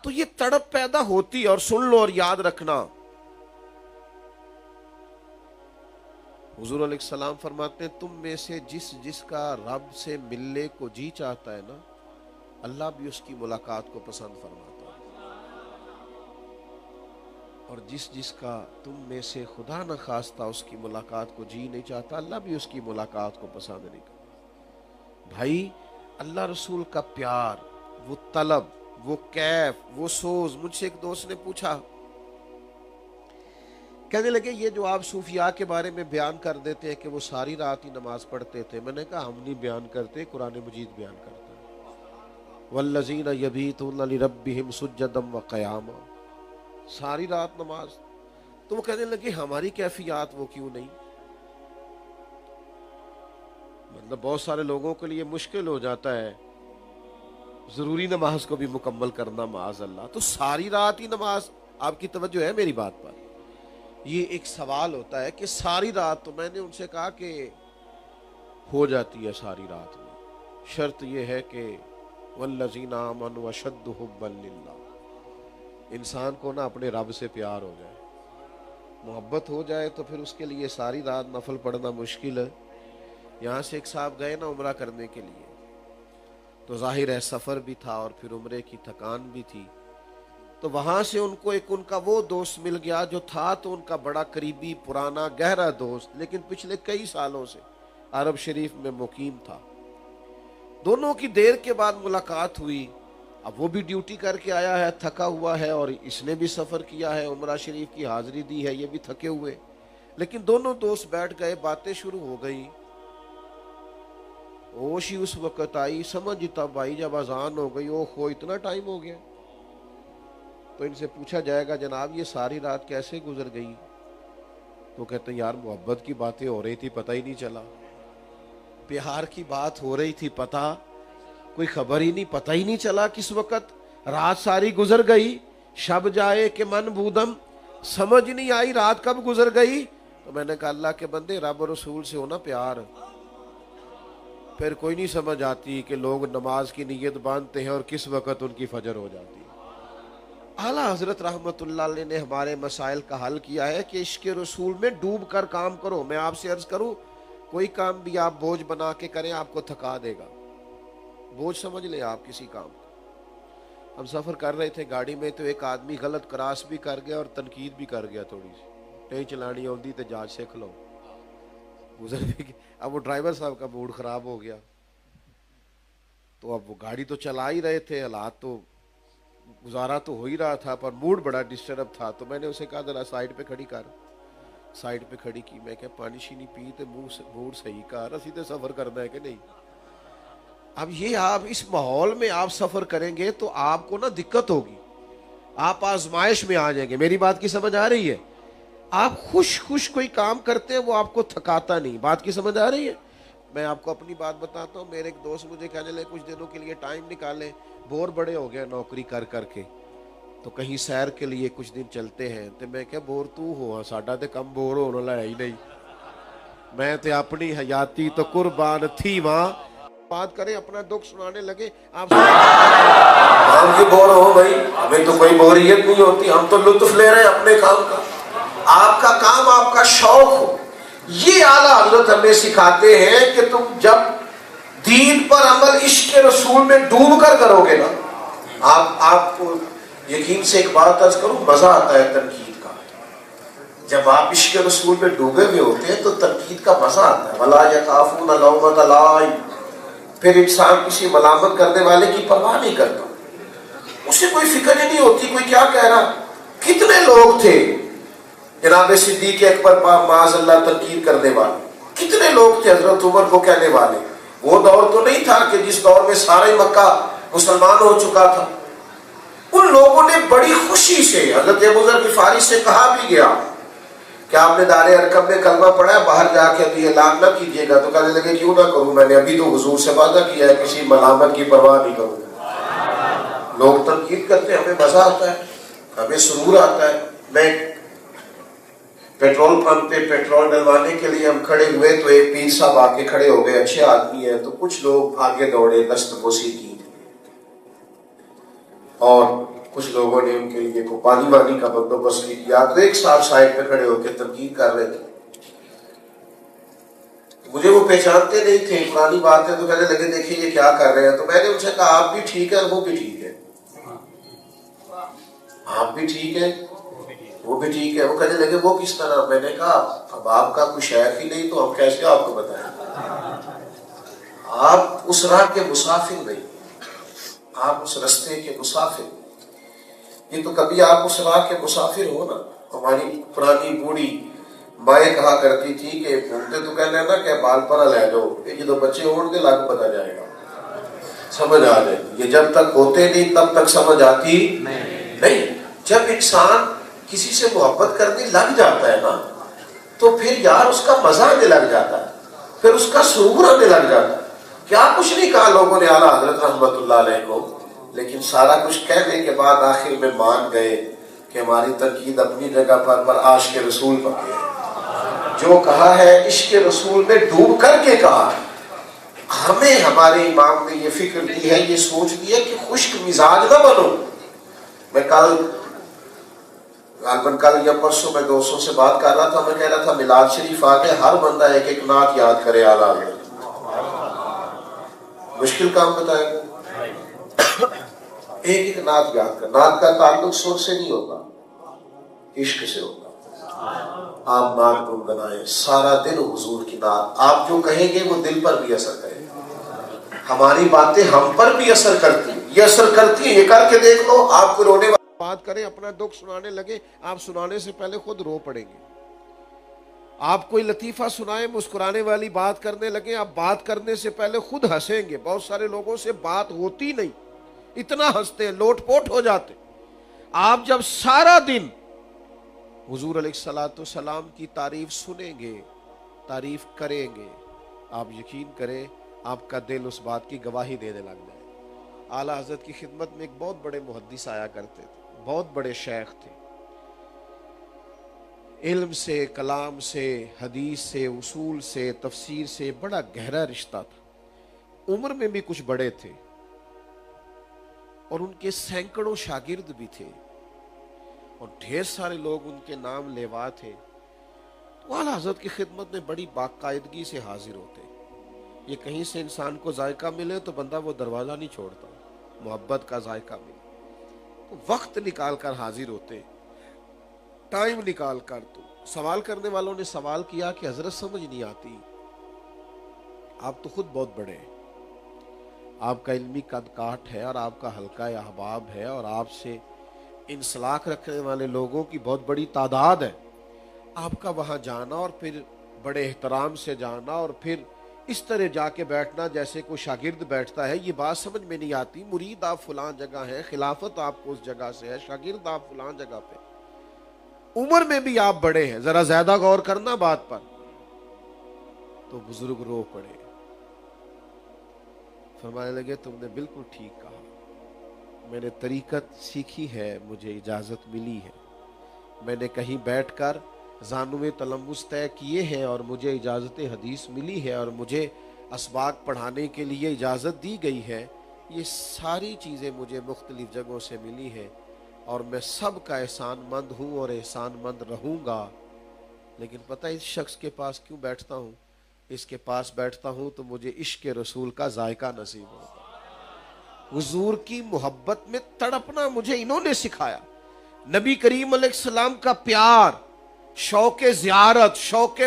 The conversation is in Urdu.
تو یہ تڑپ پیدا ہوتی ہے. اور سن لو اور یاد رکھنا, حضور علیہ السلام فرماتے ہیں تم میں سے جس کا رب سے ملنے کو جی چاہتا ہے نا, اللہ بھی اس کی ملاقات کو پسند فرماتا ہے. اور جس کا تم میں سے خدا نہ خواستہ اس کی ملاقات کو جی نہیں چاہتا, اللہ بھی اس کی ملاقات کو پسند نہیں کرتا. بھائی اللہ رسول کا پیار, وہ طلب, وہ کیف, وہ سوز. مجھ سے ایک دوست نے پوچھا, کہنے لگے یہ جو آپ صوفیاء کے بارے میں بیان کر دیتے ہیں کہ وہ ساری رات ہی نماز پڑھتے تھے, میں نے کہا ہم نہیں بیان کرتے, قرآن مجید بیان کرتا ہے. والذین یبیتون لربہم سجدا وقیاما, ساری رات نماز. تو وہ کہنے لگے ہماری کیفیات وہ کیوں نہیں؟ مطلب بہت سارے لوگوں کے لیے مشکل ہو جاتا ہے ضروری نماز کو بھی مکمل کرنا, معاذ اللہ. تو ساری رات ہی نماز, آپ کی توجہ ہے میری بات پر؟ یہ ایک سوال ہوتا ہے کہ ساری رات, تو میں نے ان سے کہا کہ ہو جاتی ہے ساری رات میں, شرط یہ ہے کہ والذین آمنوا اشد حبا للہ, انسان کو نا اپنے رب سے پیار ہو جائے, محبت ہو جائے, تو پھر اس کے لیے ساری رات نفل پڑھنا مشکل ہے. یہاں سے ایک صاحب گئے نا عمرہ کرنے کے لیے, تو ظاہر ہے سفر بھی تھا اور پھر عمرے کی تھکان بھی تھی. تو وہاں سے ان کو ایک ان کا وہ دوست مل گیا جو تھا تو ان کا بڑا قریبی پرانا گہرا دوست, لیکن پچھلے کئی سالوں سے عرب شریف میں مقیم تھا. دونوں کی دیر کے بعد ملاقات ہوئی. اب وہ بھی ڈیوٹی کر کے آیا ہے, تھکا ہوا ہے, اور اس نے بھی سفر کیا ہے, عمرہ شریف کی حاضری دی ہے, یہ بھی تھکے ہوئے. لیکن دونوں دوست بیٹھ گئے, باتیں شروع ہو گئی. ہوش ہی اس وقت آئی, سمجھتا بھائی جب اذان ہو گئی, او خو اتنا ٹائم ہو گیا. تو ان سے پوچھا جائے گا جناب یہ ساری رات کیسے گزر گئی؟ تو کہتے ہیں یار محبت کی باتیں ہو رہی تھی, پتہ ہی نہیں چلا. پیار کی بات ہو رہی تھی, پتہ کوئی خبر ہی نہیں, پتہ ہی نہیں چلا کس وقت رات ساری گزر گئی. شب جائے کہ من بودم, سمجھ نہیں آئی رات کب گزر گئی. تو میں نے کہا اللہ کے بندے, رب اور رسول سے ہونا پیار, پھر کوئی نہیں سمجھ آتی کہ لوگ نماز کی نیت باندھتے ہیں اور کس وقت ان کی فجر ہو جاتی ہے. اعلیٰ حضرت رحمت اللہ علیہ نے ہمارے مسائل کا حل کیا ہے کہ عشق رسول میں ڈوب کر کام کرو. میں آپ سے عرض کروں, کوئی کام بھی آپ بوجھ بنا کے کریں آپ کو تھکا دے گا, بوجھ سمجھ لیں آپ کسی کام کو. ہم سفر کر رہے تھے گاڑی میں, تو ایک آدمی غلط کراس بھی کر گیا اور تنقید بھی کر گیا تھوڑی سی, نہیں چلانی ہوتی تو جانچ سیکھ لو, گزر بھی گیا. اب وہ ڈرائیور صاحب کا موڈ خراب ہو گیا, تو اب وہ گاڑی تو چلا ہی رہے تھے, حالات تو گزارا تو ہو ہی رہا تھا, پر موڈ بڑا ڈسٹرب تھا. تو میں نے اسے کہا ذرا سائڈ پہ کھڑی کر, سائڈ پہ کھڑی کی. میں کہ پانی شینی پی تے موڈ صحیح کر, اسی تے سفر کرنا ہے کہ نہیں. اب یہ آپ اس ماحول میں آپ سفر کریں گے تو آپ کو نا دقت ہوگی, آپ آزمائش میں آ جائیں گے. میری بات کی سمجھ آ رہی ہے؟ آپ خوش کوئی کام کرتے ہیں وہ آپ کو تھکاتا نہیں. بات کی سمجھ آ رہی ہے؟ میں آپ کو اپنی بات بتاتا ہوں. میرے ایک دوست مجھے کہنے لگے کچھ دنوں کے لیے ٹائم نکالیں, بور بڑے ہو گئے نوکری کر کر کے, تو کہیں سیر کے لیے کچھ دن چلتے ہیں. تو میں کہ بور تو ہوا, ساڈا تے کم بور ہونے والا ہے ہی نہیں, میں تے اپنی حیاتی تو قربان تھی وہاں. بات کریں اپنا دکھ سنانے لگے, آپ ہم کی بور ہو بھائی, ہمیں تو کوئی بوریت نہیں ہوتی, ہم تو لطف لے رہے ہیں اپنے کام کا. آپ کا کام آپ کا شوق ہو. یہ اعلیٰ حضرت ہمیں سکھاتے ہیں کہ تم جب دین پر عمل عشق رسول میں ڈوب کر کرو گے نا, آپ کو یقین سے ایک بات عرض کروں, مزہ آتا ہے تنقید کا. جب آپ عشق رسول میں ڈوبے ہوئے ہوتے ہیں تو تنقید کا مزہ آتا ہے. وَلَا يَخَافُونَ لَوْمَةَ لَائِمٍ, پھر انسان کسی ملامت کرنے والے کی پرواہ نہیں کرتا, اسے کوئی فکر ہی نہیں ہوتی کوئی کیا کہہ رہا. کتنے لوگ تھے جناب صدیق اکبر معاذ اللہ تنقید کرنے والے, کتنے لوگ تھے حضرت عمر کو کہنے والے. وہ دور تو نہیں تھا کہ جس دور میں سارا مکہ مسلمان ہو چکا تھا. ان لوگوں نے بڑی خوشی سے, حضرت ابو ذر غفاری سے کہا بھی گیا کہ آپ نے دار ارقم میں کلمہ پڑھا ہے, باہر جا کے ابھی اعلان نہ کیجیے گا. تو کہنے لگے کیوں نہ کروں, میں نے ابھی تو حضور سے وعدہ کیا ہے کسی ملامت کی پرواہ نہیں کروں. لوگ تنقید کرتے ہیں, ہمیں مزہ آتا ہے, ہمیں سرور آتا ہے. میں پیٹرول پمپ پہ پیٹرول ڈلوانے کے لیے ہم کھڑے ہوئے تو ایک پیر صاحب آ کے کھڑے ہو گئے, اچھے آدمی ہیں. تو کچھ لوگ آگے دوڑے دست بوسی کی, اور کچھ لوگوں نے ان کے لیے کو پانی وانی کا بندوبست بھی کیا، تو ایک سال سائڈ پہ کھڑے ہو کے تنقید کر رہے تھے. مجھے وہ پہچانتے نہیں تھے، پرانی بات ہے، تو کہنے لگے دیکھیے یہ کیا کر رہے ہیں. تو میں نے ان سے کہا آپ بھی ٹھیک ہے وہ بھی ٹھیک ہے، آپ بھی ٹھیک ہے وہ بھی ٹھیک ہے. وہ کہنے لگے وہ کس طرح؟ میں نے کہا اب آپ کا کوئی شیخ ہی نہیں تو ہم کیسے آپ کو بتائیں؟ آپ اس راہ کے مسافر نہیں، آپ اس رستے کے مسافر. یہ تو کبھی آپ اس راہ کے مسافر ہو نا. ہماری پرانی بوڑھی مائیں کہا کرتی تھی کہ گھومتے تو کہہ لینا کہ بال پر لے جاؤ، یہ جدو بچے ہونے کے لاگ پتا جائے گا، سمجھ آ جائے. یہ جب تک ہوتے نہیں تب تک سمجھ آتی نہیں. جب انسان کسی سے محبت کرنے لگ جاتا ہے نا تو پھر یار اس کا مزہ آنے لگ جاتا ہے، پھر اس کا سرور آنے لگ جاتا ہے. کیا کچھ نہیں کہا لوگوں نے اعلیٰ حضرت رحمت اللہ علیہ کو، لیکن سارا کچھ کہنے کے بعد آخر میں مان گئے کہ ہماری تنقید اپنی جگہ پر عاشق رسول پر ہے. جو کہا ہے عشق رسول میں ڈوب کر کے کہا. ہمیں ہمارے امام نے یہ فکر دی ہے، یہ سوچ دی ہے کہ خشک مزاج نہ بنو. میں کل یا پرسوں میں دوستوں سے بات کر رہا تھا، میں کہہ رہا تھا میلاد شریف آ کے ہر بندہ ایک ایک نعت یاد کرے اعلیٰ حضرت. مشکل کام بتائے گا، ایک ایک نعت یاد کر. نعت کا تعلق سر سے نہیں ہوگا، عشق سے ہوگا. آپ نعت گنگنائیں سارا دن حضور کی نعت. آپ جو کہیں گے وہ دل پر بھی اثر کرے گا، ہماری باتیں ہم پر بھی اثر کرتی ہیں. یہ اثر کرتی ہیں، یہ کر کے دیکھ لو. آپ کو رونے بات کریں، اپنا دکھ سنانے لگے، آپ سنانے سے پہلے خود رو پڑیں گے. آپ کوئی لطیفہ سنائیں، مسکرانے والی بات کرنے لگے، آپ بات کرنے سے پہلے خود ہنسیں گے. بہت سارے لوگوں سے بات ہوتی نہیں، اتنا ہنستے ہیں، لوٹ پوٹ ہو جاتے. آپ جب سارا دن حضور علیہ الصلوۃ والسلام کی تعریف سنیں گے، تعریف کریں گے، آپ یقین کریں آپ کا دل اس بات کی گواہی دینے لگ جائے. اعلیٰ حضرت کی خدمت میں ایک بہت بڑے محدث آیا کرتے تھے، بہت بڑے شیخ تھے. علم سے، کلام سے، حدیث سے، اصول سے، تفسیر سے بڑا گہرا رشتہ تھا. عمر میں بھی کچھ بڑے تھے اور ان کے سینکڑوں شاگرد بھی تھے اور ڈھیر سارے لوگ ان کے نام لیوا تھے. تو اعلیٰ حضرت کی خدمت میں بڑی باقاعدگی سے حاضر ہوتے. یہ کہیں سے انسان کو ذائقہ ملے تو بندہ وہ دروازہ نہیں چھوڑتا، محبت کا ذائقہ ملے تو وقت نکال کر حاضر ہوتے، ٹائم نکال کر. تو سوال کرنے والوں نے سوال کیا کہ حضرت سمجھ نہیں آتی، آپ تو خود بہت بڑے ہیں، آپ کا علمی قد کاٹ ہے اور آپ کا حلقہ احباب ہے اور آپ سے انسلاک رکھنے والے لوگوں کی بہت بڑی تعداد ہے. آپ کا وہاں جانا اور پھر بڑے احترام سے جانا اور پھر اس طرح جا کے بیٹھنا جیسے کوئی شاگرد بیٹھتا ہے، یہ بات سمجھ میں نہیں آتی. مرید آپ فلاں جگہ ہے، خلافت آپ کو اس جگہ سے ہے، شاگرد آپ فلاں جگہ پہ، عمر میں بھی آپ بڑے ہیں، ذرا زیادہ غور کرنا بات پر. تو بزرگ رو پڑے، فرمانے لگے تم نے بالکل ٹھیک کہا، میں نے طریقت سیکھی ہے، مجھے اجازت ملی ہے، میں نے کہیں بیٹھ کر زانوِ تلمس طے کیے ہیں اور مجھے اجازت حدیث ملی ہے اور مجھے اسباق پڑھانے کے لیے اجازت دی گئی ہے. یہ ساری چیزیں مجھے مختلف جگہوں سے ملی ہیں اور میں سب کا احسان مند ہوں اور احسان مند رہوں گا. لیکن پتہ اس شخص کے پاس کیوں بیٹھتا ہوں؟ اس کے پاس بیٹھتا ہوں تو مجھے عشق رسول کا ذائقہ نصیب ہوتا. حضور کی محبت میں تڑپنا مجھے انہوں نے سکھایا. نبی کریم علیہ السلام کا پیار، شوق زیارت، شوق